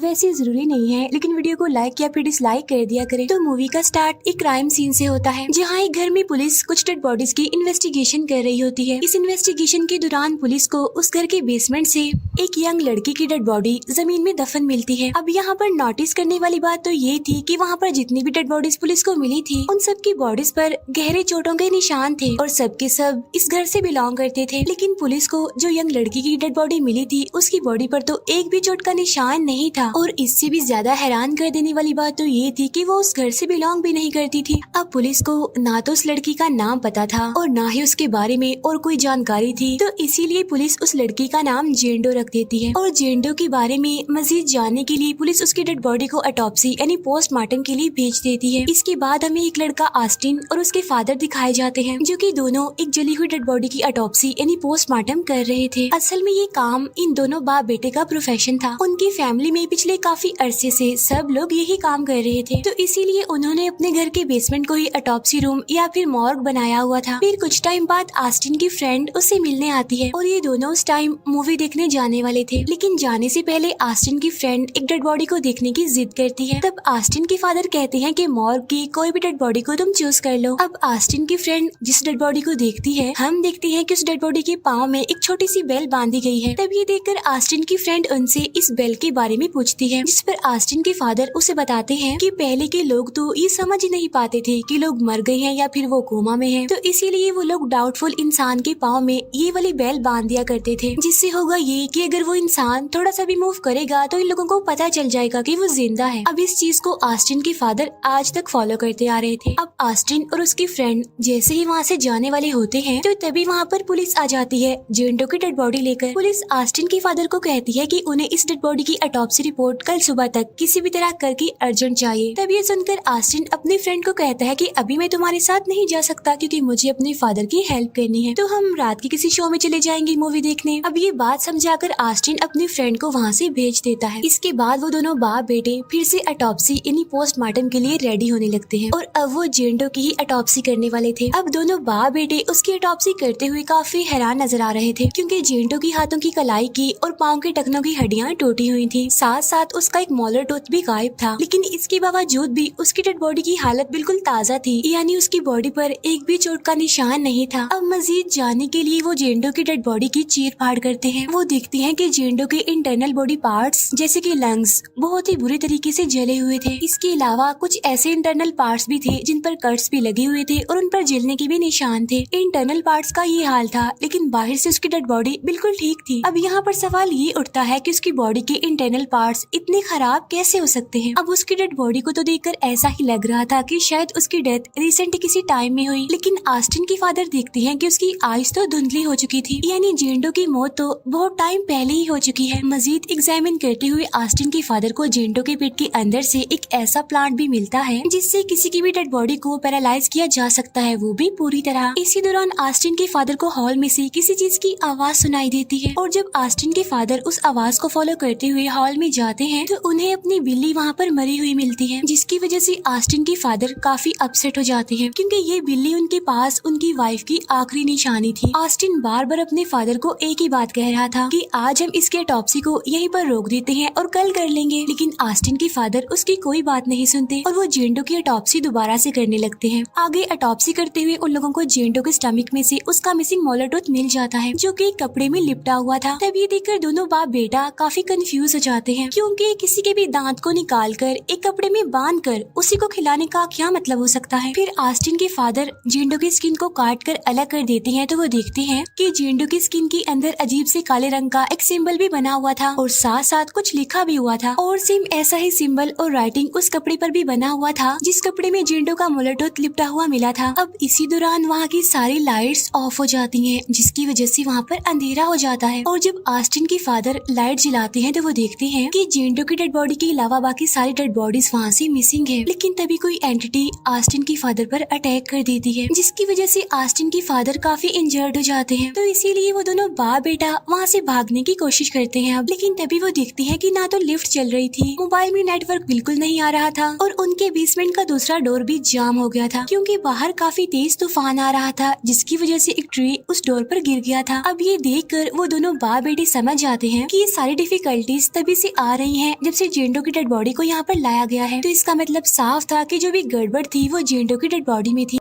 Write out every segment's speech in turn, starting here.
वैसे जरूरी नहीं है, लेकिन वीडियो को लाइक या फिर डिसलाइक कर दिया करें। तो मूवी का स्टार्ट एक क्राइम सीन से होता है, जहाँ एक घर में पुलिस कुछ डेड बॉडीज की इन्वेस्टिगेशन कर रही होती है। इस इन्वेस्टिगेशन के दौरान पुलिस को उस घर के बेसमेंट से एक यंग लड़की की डेड बॉडी जमीन में दफन मिलती है। अब यहाँ पर नोटिस करने वाली बात तो ये थी कि वहाँ पर जितनी भी डेड बॉडीज पुलिस को मिली थी, उन सब की बॉडीज पर गहरे चोटों के निशान थे और सबके सब इस घर से बिलोंग करते थे। लेकिन पुलिस को जो यंग लड़की की डेड बॉडी मिली थी, उसकी बॉडी पर तो एक भी चोट का निशान नहीं था। और इससे भी ज्यादा हैरान कर देने वाली बात तो ये थी कि वो उस घर से बिलोंग भी नहीं करती थी। अब पुलिस को ना तो उस लड़की का नाम पता था और ना ही उसके बारे में और कोई जानकारी थी, तो इसीलिए पुलिस उस लड़की का नाम जेंडो रख देती है। और जेंडो के बारे में मजीद जानने के लिए पुलिस उसकी डेड बॉडी को ऑटोप्सी यानी पोस्टमार्टम के लिए भेज देती है। इसके बाद हमें एक लड़का ऑस्टिन और उसके फादर दिखाए जाते हैं, जो कि दोनों एक जली हुई डेड बॉडी की ऑटोप्सी यानी पोस्टमार्टम कर रहे थे। असल में ये काम इन दोनों बाप बेटे का प्रोफेशन था। उनकी फैमिली में पिछले काफी अरसे से सब लोग यही काम कर रहे थे, तो इसीलिए उन्होंने अपने घर के बेसमेंट को ही ऑटोप्सी रूम या फिर मॉर्ग बनाया हुआ था। फिर कुछ टाइम बाद ऑस्टिन की फ्रेंड उससे मिलने आती है और ये दोनों उस टाइम मूवी देखने जाने वाले थे, लेकिन जाने से पहले ऑस्टिन की फ्रेंड एक डेड बॉडी को देखने की जिद करती है। तब ऑस्टिन के फादर कहते हैं कि मॉर्ग की कोई भी डेड बॉडी को तुम चूज कर लो। अब ऑस्टिन की फ्रेंड जिस डेड बॉडी को देखती है, हम देखते हैं कि उस डेड बॉडी के पाँव में एक छोटी सी बेल बांधी गई है। तब ये देखकर ऑस्टिन की फ्रेंड उनसे इस बेल के बारे में पूछती है, जिस पर ऑस्टिन के फादर उसे बताते हैं कि पहले के लोग तो ये समझ ही नहीं पाते थे कि लोग मर गए हैं या फिर वो कोमा में हैं, तो इसीलिए वो लोग डाउटफुल इंसान के पाँव में ये वाली बेल बांध दिया करते थे, जिससे होगा ये कि अगर वो इंसान थोड़ा सा भी मूव करेगा तो इन लोगों को पता चल जाएगा कि वो जिंदा है। अब इस चीज को ऑस्टिन के फादर आज तक फॉलो करते आ रहे थे। अब ऑस्टिन और उसकी फ्रेंड जैसे ही वहाँ से जाने वाले होते हैं, तो तभी वहाँ पर पुलिस आ जाती है जेंडो की डेड बॉडी लेकर। पुलिस ऑस्टिन के फादर को कहती है कि उन्हें इस डेड बॉडी की ऑटोप्सी रिपोर्ट कल सुबह तक किसी भी तरह करके अर्जेंट चाहिए। तब ये सुनकर ऑस्टिन अपनी फ्रेंड को कहता है कि अभी मैं तुम्हारे साथ नहीं जा सकता, क्योंकि मुझे अपने फादर की हेल्प करनी है, तो हम रात के किसी शो में चले जाएंगे मूवी देखने। अब ये बात समझाकर ऑस्टिन अपनी फ्रेंड को वहाँ से भेज देता है। इसके बाद वो दोनों बाप बेटे फिर से ऑटोप्सी यानी पोस्टमार्टम के लिए रेडी होने लगते हैं और अब वो जेंडो की ही ऑटोप्सी करने वाले थे। अब दोनों बाप बेटे उसकी ऑटोप्सी करते हुए काफी हैरान नजर आ रहे थे, क्योंकि जेंडो की हाथों की कलाई की और पाँव के टखनों की हड्डियां टूटी हुई थी, साथ साथ उसका एक मोलर टूथ भी गायब था। लेकिन इसके बावजूद भी उसकी डेड बॉडी की हालत बिल्कुल ताज़ा थी, यानी उसकी बॉडी पर एक भी चोट का निशान नहीं था। अब मजीद जानने के लिए वो जेंडो की डेड बॉडी की चीर फाड़ करते हैं। वो देखते हैं कि जेंडो के इंटरनल बॉडी पार्ट्स जैसे कि लंग्स बहुत ही बुरी तरीके से जले हुए थे। इसके अलावा कुछ ऐसे इंटरनल पार्ट्स भी थे जिन पर कट्स भी लगे हुए थे और उन पर जलने के भी निशान थे। इंटरनल पार्ट्स का ये हाल था, लेकिन बाहर से उसकी डेड बॉडी बिल्कुल ठीक थी। अब यहाँ पर सवाल ये उठता है कि उसकी बॉडी के इंटरनल पार्ट्स इतने खराब कैसे हो सकते हैं। अब उसकी डेड बॉडी को तो देखकर ऐसा ही लग रहा था कि शायद उसकी डेथ रिसेंट किसी टाइम में हुई, लेकिन ऑस्टिन के फादर देखते हैं कि उसकी आइज तो धुंधली हो चुकी थी, यानी जेंडो की मौत तो बहुत टाइम पहले ही हो चुकी है। मजीद एग्जामिन करते हुए ऑस्टिन के फादर को जेंडो के पेट के अंदर से एक ऐसा प्लांट भी मिलता है जिससे किसी की भी डेड बॉडी को पैरालाइज किया जा सकता है, वो भी पूरी तरह। इसी दौरान ऑस्टिन के फादर को हॉल में से किसी चीज की आवाज सुनाई देती है और जब ऑस्टिन के फादर उस आवाज को फॉलो करते हुए हॉल में जाते हैं तो उन्हें अपनी बिल्ली वहाँ पर मरी हुई मिलती है, जिसकी वजह से ऑस्टिन के फादर काफी अपसेट हो जाते हैं, क्योंकि ये बिल्ली उनके पास उनकी वाइफ की आखिरी निशानी थी। ऑस्टिन बार बार अपने फादर को एक ही बात कह रहा था कि आज हम इसके ऑटोप्सी को यहीं पर रोक देते हैं और कल कर लेंगे, लेकिन ऑस्टिन के फादर उसकी कोई बात नहीं सुनते और वो जेंडो की ऑटोप्सी दोबारा से करने लगते हैं। आगे ऑटोप्सी करते हुए उन लोगों को जेंडो के स्टमक में से उसका मिसिंग मोलर टूथ मिल जाता है, जो कि कपड़े में लिपटा हुआ था। तब ये देखकर दोनों बाप बेटा काफी कंफ्यूज हो जाते हैं, क्योंकि किसी के भी दांत को निकाल कर एक कपड़े में बांध कर उसी को खिलाने का क्या मतलब हो सकता है। फिर ऑस्टिन के फादर जेंडो की स्किन को काट कर अलग कर देते हैं, तो वो देखते हैं कि जेंडो की स्किन के अंदर अजीब से काले रंग का एक सिंबल भी बना हुआ था और साथ साथ कुछ लिखा भी हुआ था, और सेम ऐसा ही सिंबल और राइटिंग उस कपड़े पर भी बना हुआ था जिस कपड़े में जेंडो का मोलर टूथ लिपटा हुआ मिला था। अब इसी दौरान वहाँ की सारी लाइट्स ऑफ हो जाती हैं, जिसकी वजह से वहाँ पर अंधेरा हो जाता है, और जब ऑस्टिन के फादर लाइट जलाते हैं तो वो देखते हैं कि जेंडो की डेड बॉडी के अलावा बाकी सारी डेड बॉडीज वहाँ से मिसिंग है। लेकिन तभी कोई एंटिटी ऑस्टिन के फादर पर अटैक कर देती है, जिसकी वजह से ऑस्टिन के फादर काफी इंजर्ड हो जाते हैं, तो इसीलिए वो दोनों बाप बेटा वहाँ से भागने की कोशिश करते हैं। अब लेकिन तभी वो देखते हैं कि ना तो लिफ्ट चल रही थी, मोबाइल में नेटवर्क बिल्कुल नहीं आ रहा था, और उनके बेसमेंट का दूसरा डोर भी जाम हो गया था, क्योंकि बाहर काफी तेज तूफान आ रहा था, जिसकी वजह से एक ट्री उस डोर पर गिर गया था। अब ये देखकर वो दोनों बाप बेटे समझ जाते हैं कि ये सारी डिफिकल्टीज तभी से आ रही हैं जब से जेंडो की डेड बॉडी को यहाँ पर लाया गया है। तो इसका मतलब साफ था कि जो भी गड़बड़ थी वो जेंडो की डेड बॉडी में थी।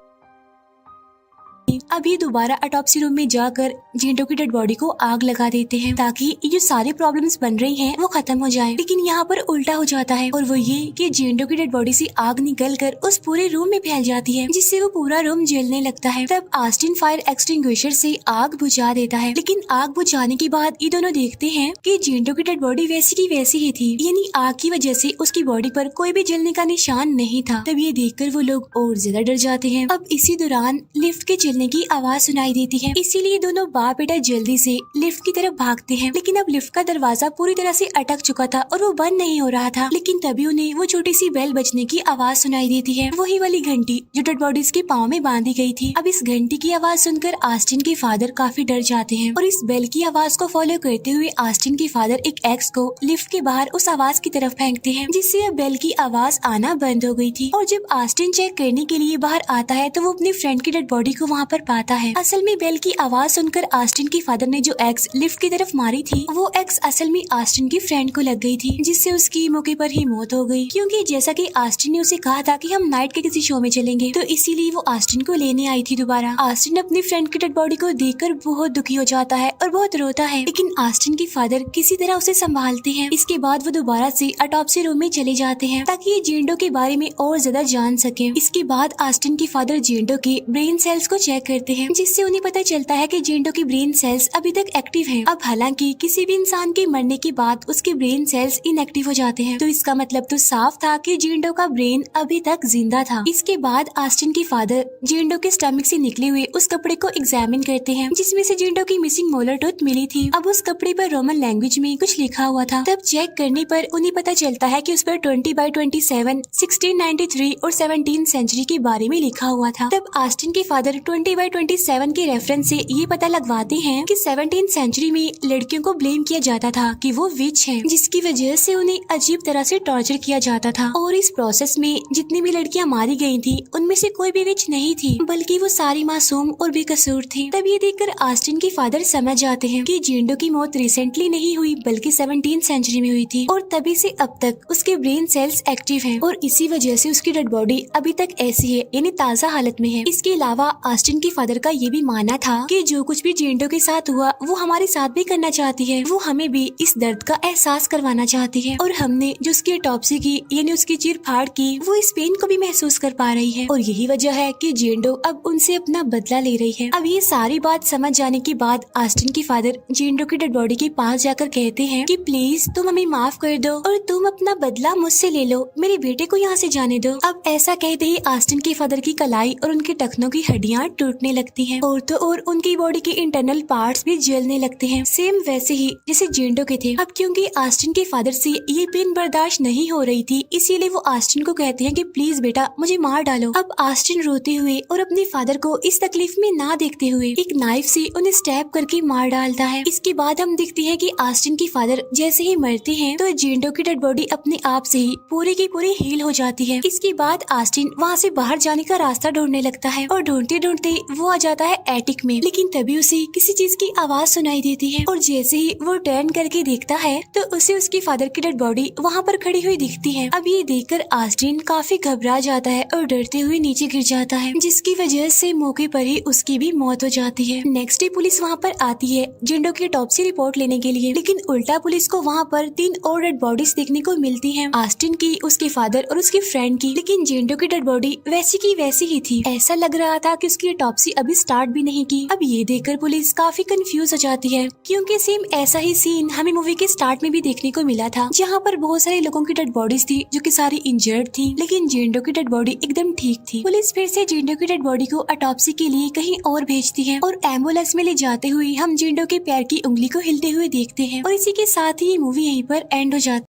अब ये दोबारा ऑटोप्सी रूम में जाकर जेंडो की डेड बॉडी को आग लगा देते हैं ताकि ये जो सारी प्रॉब्लम्स बन रही हैं वो खत्म हो जाए। लेकिन यहाँ पर उल्टा हो जाता है और वो ये कि जेंडो की डेड बॉडी से आग निकलकर उस पूरे रूम में फैल जाती है जिससे वो पूरा रूम जलने लगता है। तब ऑस्टिन फायर एक्सटिंग्विशर से आग बुझा देता है। लेकिन आग बुझाने के बाद ये दोनों देखते हैं कि जेंडो की डेड बॉडी वैसी की वैसी ही थी, यानी आग की वजह से उसकी बॉडी पर कोई भी जलने का निशान नहीं था। तब ये देखकर वो लोग और ज्यादा डर जाते हैं। अब इसी दौरान लिफ्ट के चलने की आवाज सुनाई देती है, इसीलिए दोनों बाप बेटा जल्दी से लिफ्ट की तरफ भागते हैं। लेकिन अब लिफ्ट का दरवाजा पूरी तरह से अटक चुका था और वो बंद नहीं हो रहा था। लेकिन तभी उन्हें वो छोटी सी बेल बजने की आवाज सुनाई देती है, वही वाली घंटी जो डेड बॉडीज के पाँव में बांधी गई थी। अब इस घंटी की आवाज सुनकर ऑस्टिन के फादर काफी डर जाते हैं और इस बेल की आवाज को फॉलो करते हुए ऑस्टिन के फादर एक एक्स को लिफ्ट के बाहर उस आवाज की तरफ फेंकते हैं, जिससे अब बेल की आवाज आना बंद हो गई थी। और जब ऑस्टिन चेक करने के लिए बाहर आता है तो वो अपनी फ्रेंड की डेड बॉडी को वहाँ पर पाता है। असल में बेल की आवाज सुनकर ऑस्टिन के फादर ने जो एक्स लिफ्ट की तरफ मारी थी वो एक्स असल में ऑस्टिन की फ्रेंड को लग गई थी, जिससे उसकी मौके पर ही मौत हो गई। क्योंकि जैसा कि ऑस्टिन ने उसे कहा था कि हम नाइट के किसी शो में चलेंगे, तो इसीलिए वो ऑस्टिन को लेने आई थी दोबारा। ऑस्टिन अपनी फ्रेंड की डेड बॉडी को देखकर बहुत दुखी हो जाता है और बहुत रोता है, लेकिन ऑस्टिन के फादर किसी तरह उसे संभालते हैं। इसके बाद वो दोबारा से ऑटोप्सी रूम में चले जाते हैं ताकि ये जेंडो के बारे में और ज्यादा जान सके। इसके बाद ऑस्टिन के फादर जेंडो के ब्रेन सेल्स को चेक करते हैं, जिससे उन्हें पता चलता है कि जेंडो की ब्रेन सेल्स अभी तक एक्टिव हैं। अब हालांकि किसी भी इंसान के मरने के बाद उसके ब्रेन सेल्स इनएक्टिव हो जाते हैं, तो इसका मतलब तो साफ था कि जेंडो का ब्रेन अभी तक जिंदा था। इसके बाद ऑस्टिन के फादर जेंडो के स्टमक से निकले हुए उस कपड़े को एग्जामिन करते हैं, जिसमें से जेंडो की मिसिंग मोलर टूथ मिली थी। अब उस कपड़े पर रोमन लैंग्वेज में कुछ लिखा हुआ था। तब चेक करने पर उन्हें पता चलता है कि उस पर 20/27, 1693 और 17th सेंचुरी के बारे में लिखा हुआ था। तब ऑस्टिन के फादर 20/27 के रेफरेंस से ये पता लगवाते हैं कि 17th सेंचुरी में लड़कियों को ब्लेम किया जाता था कि वो विच हैं, जिसकी वजह से उन्हें अजीब तरह से टॉर्चर किया जाता था। और इस प्रोसेस में जितनी भी लड़कियां मारी गई थी उनमें से कोई भी विच नहीं थी, बल्कि वो सारी मासूम और बेकसूर थी। तब ये देखकर ऑस्टिन के फादर समझ जाते हैं कि जेंडो की मौत रिसेंटली नहीं हुई बल्कि 17th सेंचुरी में हुई थी और तभी से अब तक उसके ब्रेन सेल्स एक्टिव हैं और इसी वजह से उसकी डेड बॉडी अभी तक ऐसी है, यानी ताजा हालत में है। इसके अलावा ऑस्टिन के फादर का ये भी मानना था कि जो कुछ भी जेंडो के साथ हुआ वो हमारे साथ भी करना चाहती है, वो हमें भी इस दर्द का एहसास करवाना चाहती है और हमने जो उसकी ऑटोप्सी की यानी उसकी चीर फाड़ की वो इस पेन को भी महसूस कर पा रही है और यही वजह है कि जेंडो अब उनसे अपना बदला ले रही है। अब ये सारी बात समझ जाने के बाद ऑस्टिन के फादर जेंडो की डेड बॉडी के पास जाकर कहते हैं कि प्लीज तुम हमें माफ कर दो और तुम अपना बदला मुझसे ले लो, मेरे बेटे को यहाँ से जाने दो। अब ऐसा कहते ही ऑस्टिन के फादर की कलाई और उनके टखनों की हड्डियाँ टूटने लगती हैं और तो और उनकी बॉडी के इंटरनल पार्ट्स भी जलने लगते हैं, सेम वैसे ही जैसे जेंडो के थे। अब क्योंकि ऑस्टिन के फादर से ये पेन बर्दाश्त नहीं हो रही थी, इसीलिए वो ऑस्टिन को कहते हैं कि प्लीज बेटा मुझे मार डालो। अब ऑस्टिन रोते हुए और अपने फादर को इस तकलीफ में ना देखते हुए एक नाइफ से उन्हें स्टैब करके मार डालता है। इसके बाद हम देखते हैं कि ऑस्टिन के फादर जैसे ही मरते हैं तो जेंडो की डेड बॉडी अपने आप से ही पूरी की पूरी हील हो जाती है। इसके बाद ऑस्टिन वहाँ से बाहर जाने का रास्ता ढूंढने लगता है और ढूंढते ढूंढते वो आ जाता है एटिक में। लेकिन तभी उसे किसी चीज की आवाज सुनाई देती है और जैसे ही वो टर्न करके देखता है तो उसे उसकी फादर की डेड बॉडी वहाँ पर खड़ी हुई दिखती है। अब ये देखकर ऑस्टिन काफी घबरा जाता है और डरते हुए नीचे गिर जाता है, जिसकी वजह से मौके पर ही उसकी भी मौत हो जाती है। नेक्स्ट डे पुलिस वहाँ पर आती है जेंडो की ऑटोप्सी रिपोर्ट लेने के लिए, लेकिन उल्टा पुलिस को वहाँ पर 3 और डेड बॉडीज देखने को मिलती है, ऑस्टिन की, उसके फादर और उसकी फ्रेंड की। लेकिन जेंडो की डेड बॉडी वैसी की वैसी ही थी, ऐसा लग रहा था कि उसकी ऑटोप्सी अभी स्टार्ट भी नहीं की। अब ये देखकर पुलिस काफी कंफ्यूज हो जाती है, क्योंकि सेम ऐसा ही सीन हमें मूवी के स्टार्ट में भी देखने को मिला था, जहाँ पर बहुत सारे लोगों की डेड बॉडीज थी जो कि सारी इंजर्ड थी, लेकिन जेंडो की डेड बॉडी एकदम ठीक थी। पुलिस फिर से जेंडो की डेड बॉडी को ऑटोप्सी के लिए कहीं और भेजती है और एम्बुलेंस में ले जाते हुए हम जेंडो के पैर की उंगली को हिलते हुए देखते हैं और इसी के साथ ही ये मूवी यहीं पर एंड हो जाती है।